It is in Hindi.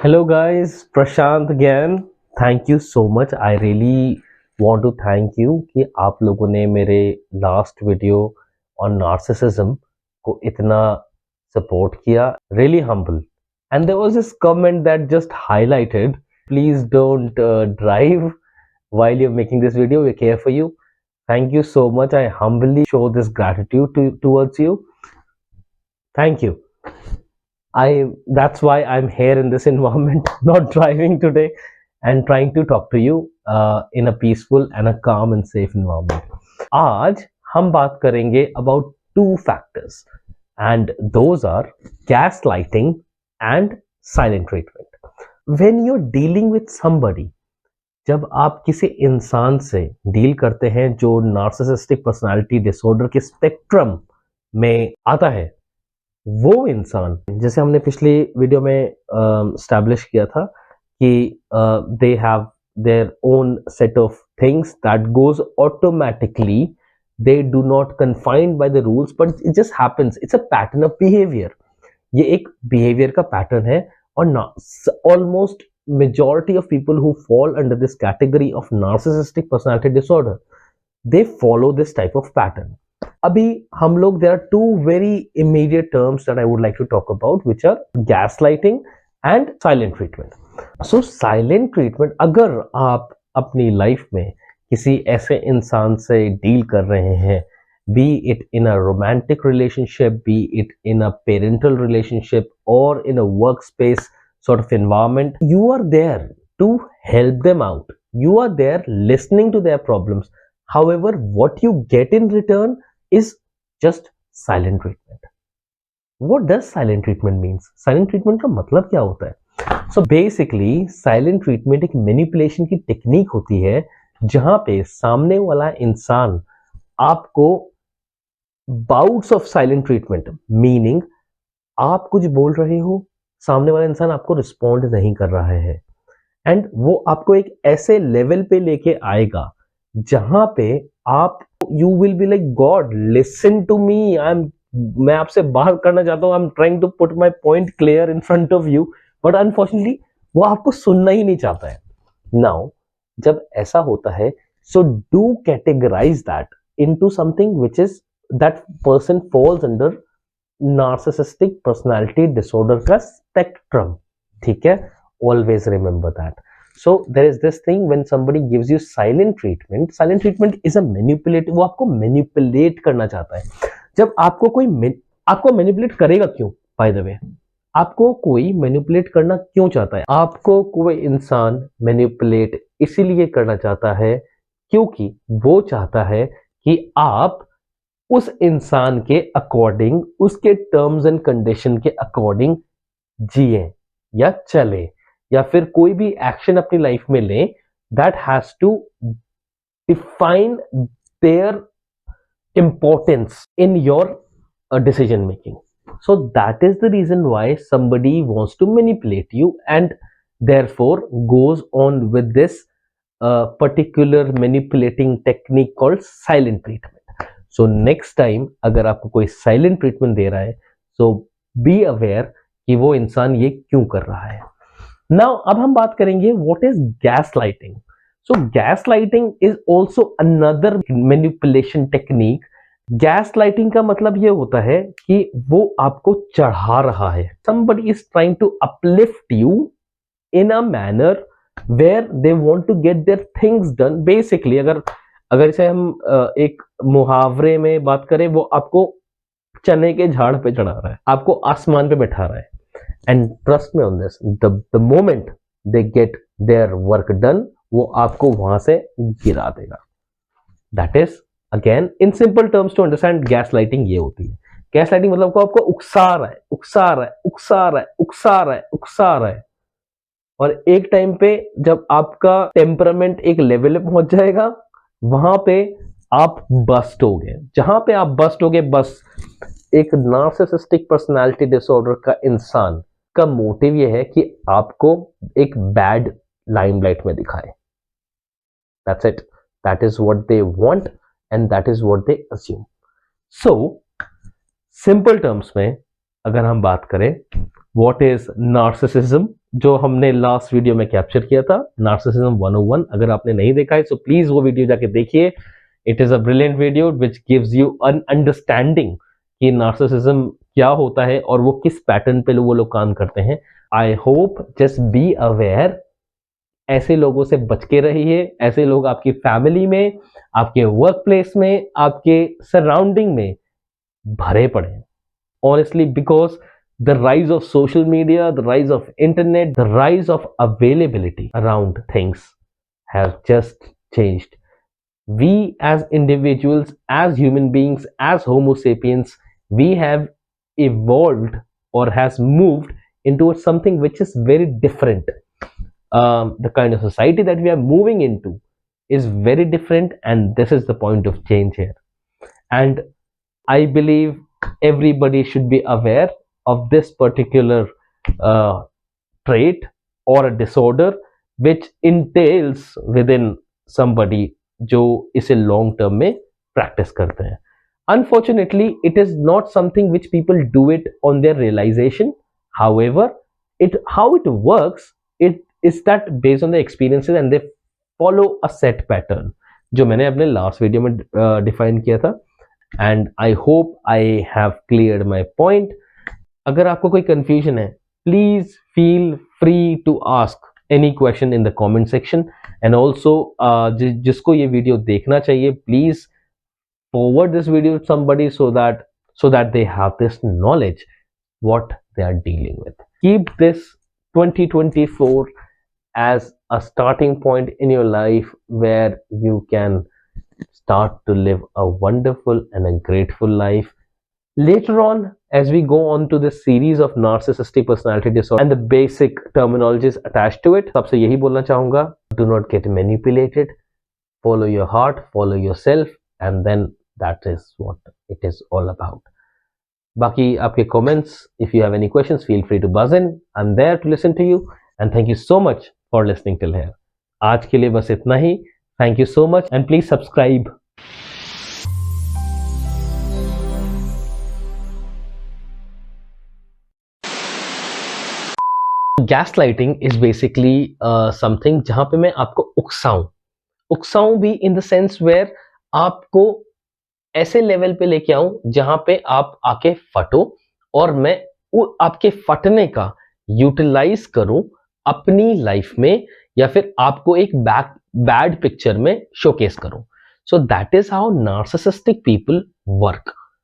Hello guys, Prashant again. Thank you so much. I really want to thank you कि आप लोगों ने मेरे लास्ट वीडियो on narcissism को इतना support किया. Really humble. And there was this comment that just highlighted, please don't drive while you're making this video. We care for you. Thank you so much. I humbly show this gratitude towards you. Thank you. That's why I'm here in this environment, not driving today, and trying to talk to you in a peaceful and a calm and safe environment. आज हम बात करेंगे about two factors, and those are gaslighting and silent treatment. When you're dealing with somebody, जब आप किसी इंसान से डील करते हैं जो नार्सिसिस्टिक पर्सनालिटी डिसऑर्डर के स्पेक्ट्रम में आता है, वो इंसान जैसे हमने पिछली वीडियो में स्टैब्लिश किया था कि they have their own set of things that goes automatically, they do not confined by the rules but it just happens, it's a pattern of behaviour. ये एक बिहेवियर का पैटर्न है और almost majority of people who fall under this category of narcissistic personality disorder, they follow this type of pattern. अभी हम लोग there are two very immediate terms that I would like to talk about which are gaslighting and silent treatment. So silent treatment, अगर आप अपनी लाइफ में किसी ऐसे इंसान से डील कर रहे हैं, be it in a romantic relationship, be it in a parental relationship or in a workspace sort of environment, you are there to help them out, you are there listening to their problems. However, what you get in return is just silent treatment. What does silent treatment means? Silent treatment का मतलब क्या होता है? So basically, silent treatment एक manipulation की टेक्निक होती है जहां पे सामने वाला इंसान आपको bouts of silent treatment, meaning आप कुछ बोल रहे हो, सामने वाला इंसान आपको रिस्पॉन्ड नहीं कर रहा है, एंड वो आपको एक ऐसे लेवल पे लेके आएगा जहां पे आप you will be like God listen to me, मैं आपसे बात करना चाहता हूं, I am trying to put my point clear in front of you, but unfortunately वो आपको सुनना ही नहीं चाहता है. नाउ जब ऐसा होता है, so do categorise that into something which is that person falls under narcissistic personality disorder का spectrum. ठीक है, always remember that. So there is this thing when somebody gives you silent treatment. Silent treatment is a manipulate, वो आपको manipulate करना चाहता है. जब आपको कोई आपको manipulate करेगा क्यों? By the way, आपको कोई manipulate करना क्यों चाहता है? आपको कोई इंसान manipulate इसीलिए करना चाहता है क्योंकि वो चाहता है कि आप उस इंसान के अकॉर्डिंग, उसके टर्म्स एंड कंडीशन के अकॉर्डिंग जिए या चले या फिर कोई भी एक्शन अपनी लाइफ में ले, that has to define their importance in your decision making. So that is the reason why somebody wants to manipulate you and therefore goes on with this particular manipulating technique called silent treatment. So next time अगर आपको कोई साइलेंट ट्रीटमेंट दे रहा है, सो बी अवेयर कि वो इंसान ये क्यों कर रहा है. नाउ अब हम बात करेंगे what is gaslighting. So gaslighting is also another manipulation technique. Gaslighting का मतलब ये होता है कि वो आपको चढ़ा रहा है. somebody is trying to uplift you in a manner where they want to get their things done. basically अगर इसे हम एक मुहावरे में बात करें, वो आपको चने के झाड़ पे चढ़ा रहा है, आपको आसमान पे बैठा रहा है. And trust me on this, the moment they get their work done, वो आपको वहां से गिरा देगा. That is again in simple terms to understand gaslighting ये होती है. गैसलाइटिंग मतलब को आपको उकसा रहा है, उकसा रहा है, उकसा रहा है, उकसा रहा है, उकसा रहा है, और एक टाइम पे जब आपका टेम्परामेंट एक लेवल पे पहुंच जाएगा, वहां पे आप बस्ट हो गए. जहां पे आप बस्ट हो गए, बस एक नार्सिसिस्टिक पर्सनालिटी डिसऑर्डर का इंसान का मोटिव यह है कि आपको एक बैड लाइमलाइट में दिखाए. That's it. That is what they want and that is what they assume. So simple terms में अगर हम बात करें, व्हाट इज नार्सिसिज्म जो हमने लास्ट वीडियो में कैप्चर किया था, नार्सिसिज्म 101। अगर आपने नहीं देखा है तो प्लीज वो वीडियो जाके देखिए। It is a brilliant video which gives you an understanding कि नार्सिसिज्म क्या होता है और वो किस पैटर्न पे वो लोग काम करते हैं। I hope just be aware, ऐसे लोगों से बच के रहिए। ऐसे लोग आपकी फैमिली में, आपके वर्क प्लेस में, आपके सराउंडिंग में भरे पड़े हैं। Honestly, because the rise of social media, the rise of internet, the rise of availability around things have just changed. We as individuals, as human beings, as Homo sapiens, we have evolved or has moved into something which is very different. The kind of society that we are moving into is very different, and this is the point of change here. And I believe everybody should be aware of this particular uh, trait or a disorder which entails within somebody जो इसे long term में practice करते हैं. Unfortunately, it is not something which people do it on their realization. However, how it works, it is that based on the experiences and they follow a set pattern जो मैंने अपने last video में define किया था. And I hope I have cleared my point. अगर आपको कोई confusion है, please feel free to ask any question in the comment section. And also जिसको ये वीडियो देखना चाहिए, please forward this video to somebody so that they have this knowledge what they are dealing with. Keep this 2024 as a starting point in your life where you can start to live a wonderful and a grateful life. Later on, as we go on to this series of narcissistic personality disorder and the basic terminologies attached to it, सबसे यही बोलना चाहूँगा, do not get manipulated, follow your heart, follow yourself, and then that is what it is all about. बाकी आपके comments, if you have any questions, feel free to buzz in. I'm there to listen to you, and thank you so much for listening till here. आज के लिए बस इतना ही. Thank you so much, and please subscribe. Gaslighting is basically something जहां पे मैं आपको उकसाऊं भी in the sense where आपको ऐसे लेवल पे लेके आऊं जहां पे आप आके फटो और मैं आपके फटने का यूटिलाइज करूं अपनी लाइफ में, या फिर आपको एक बैड पिक्चर में शोकेस करूं. सो that is how narcissistic people work.